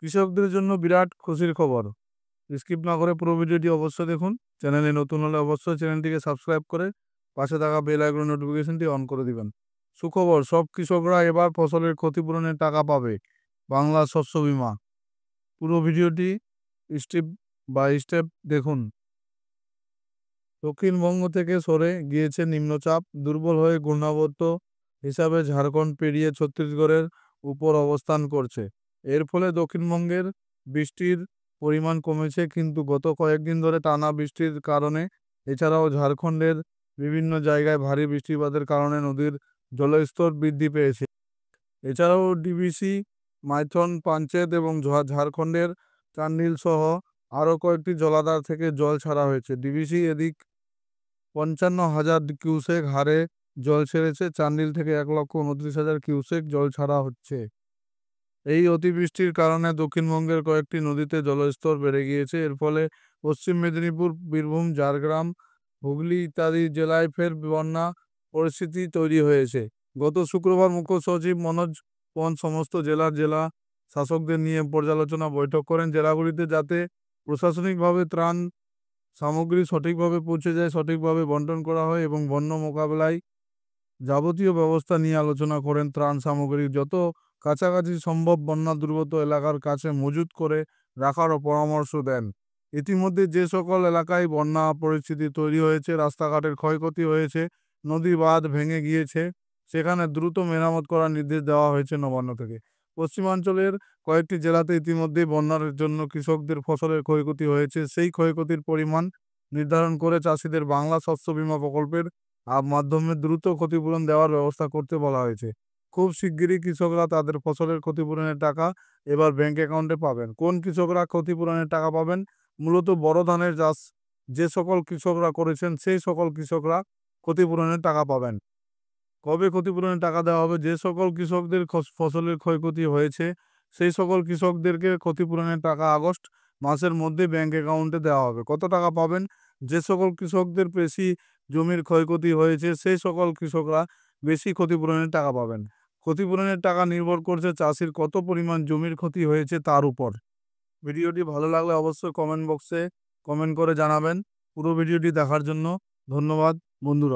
কৃষকদের জন্য বিরাট খুশির খবর। স্কিপ না করে পুরো ভিডিওটি অবশ্যই দেখুন। চ্যানেলে নতুন হলে অবশ্যই চ্যানেলটিকে সাবস্ক্রাইব করে পাশে থাকা বেল আইকনের নোটিফিকেশনটি অন করে দিবেন। সুখবর, সব কৃষকরা এবার ফসলের ক্ষতিপূরণের টাকা পাবে। বাংলা শস্য বীমা। পুরো ভিডিওটি স্টেপ বাই স্টেপ দেখুন। দক্ষিণবঙ্গ থেকে সরে গিয়েছে নিম্নচাপ, দুর্বল হয়ে ঘূর্ণাবর্ত হিসাবে ঝাড়খণ্ড পেরিয়ে ছত্তিশগড়ের উপর অবস্থান করছে। এর ফলে দক্ষিণবঙ্গের বৃষ্টির পরিমাণ কমেছে, কিন্তু গত কয়েকদিন ধরে টানা বৃষ্টির কারণে এছাড়াও ঝাড়খণ্ডের বিভিন্ন জায়গায় ভারী বৃষ্টিপাতের কারণে নদীর জলস্তর বৃদ্ধি পেয়েছে। এছাড়াও ডিবিসি, মাইথন, পাঞ্চেত এবং ঝাড়খণ্ডের চান্ডিল সহ আরও কয়েকটি জলাধার থেকে জল ছাড়া হয়েছে। ডিবিসি এদিক ৫৫,০০০ কিউসেক হারে জল ছেড়েছে। চান্ডিল থেকে ১,২৯,০০০ কিউসেক জল ছাড়া হচ্ছে। এই অতিবৃষ্টির কারণে দক্ষিণবঙ্গের কয়েকটি নদীতে জলস্তর বেড়ে গিয়েছে। এর ফলে পশ্চিম মেদিনীপুর, বীরভূম, ঝাড়গ্রাম, হুগলি ইত্যাদি জেলায় ফের বন্যা পরিস্থিতি তৈরি হয়েছে। গত শুক্রবার মুখ্য সচিব মনোজ পন্ত সমস্ত জেলা শাসকদের নিয়ে পর্যালোচনা বৈঠক করেন। জেলাগুলিতে যাতে প্রশাসনিকভাবে ত্রাণ সামগ্রী সঠিকভাবে পৌঁছে যায়, সঠিকভাবে বন্টন করা হয় এবং বন্যা মোকাবেলায় যাবতীয় ব্যবস্থা নিয়ে আলোচনা করেন। ত্রাণ সামগ্রী যত কাছাকাছি সম্ভব বন্যা দুর্গত এলাকার কাছে মজুত করে রাখারও পরামর্শ দেন। ইতিমধ্যে যে সকল এলাকায় বন্যা পরিস্থিতি তৈরি হয়েছে, রাস্তাঘাটের ক্ষয়ক্ষতি হয়েছে, নদী বাঁধ ভেঙে গিয়েছে, সেখানে দ্রুত মেরামত করার নির্দেশ দেওয়া হয়েছে নবান্ন থেকে। পশ্চিমাঞ্চলের কয়েকটি জেলাতে ইতিমধ্যেই বন্যার জন্য কৃষকদের ফসলের ক্ষয়ক্ষতি হয়েছে। সেই ক্ষয়ক্ষতির পরিমাণ নির্ধারণ করে চাষিদের বাংলা শস্য বীমা প্রকল্পের মাধ্যমে দ্রুত ক্ষতিপূরণ দেওয়ার ব্যবস্থা করতে বলা হয়েছে। খুব শিগগিরই কৃষকরা তাদের ফসলের ক্ষতিপূরণের টাকা এবার ব্যাংক অ্যাকাউন্টে পাবেন। কোন কৃষকরা ক্ষতিপূরণের টাকা পাবেন? মূলত বড় ধানের চাষ যে সকল কৃষকরা করেছেন সেই সকল কৃষকরা ক্ষতিপূরণের টাকা পাবেন। কবে ক্ষতিপূরণের টাকা দেওয়া হবে? যে সকল কৃষকদের ফসলের ক্ষয়ক্ষতি হয়েছে সেই সকল কৃষকদেরকে ক্ষতিপূরণের টাকা আগস্ট মাসের মধ্যে ব্যাংক অ্যাকাউন্টে দেওয়া হবে। কত টাকা পাবেন? যে সকল কৃষকদের বেশি জমির ক্ষয়ক্ষতি হয়েছে সেই সকল কৃষকরা বেশি ক্ষতিপূরণের টাকা পাবেন। ক্ষতিপূরণের টাকা নির্ভর করছে চাষির কত পরিমাণ জমির ক্ষতি হয়েছে তার উপর। ভিডিওটি ভালো লাগলে অবশ্যই কমেন্ট বক্সে কমেন্ট করে জানাবেন। পুরো ভিডিওটি দেখার জন্য ধন্যবাদ বন্ধুরা।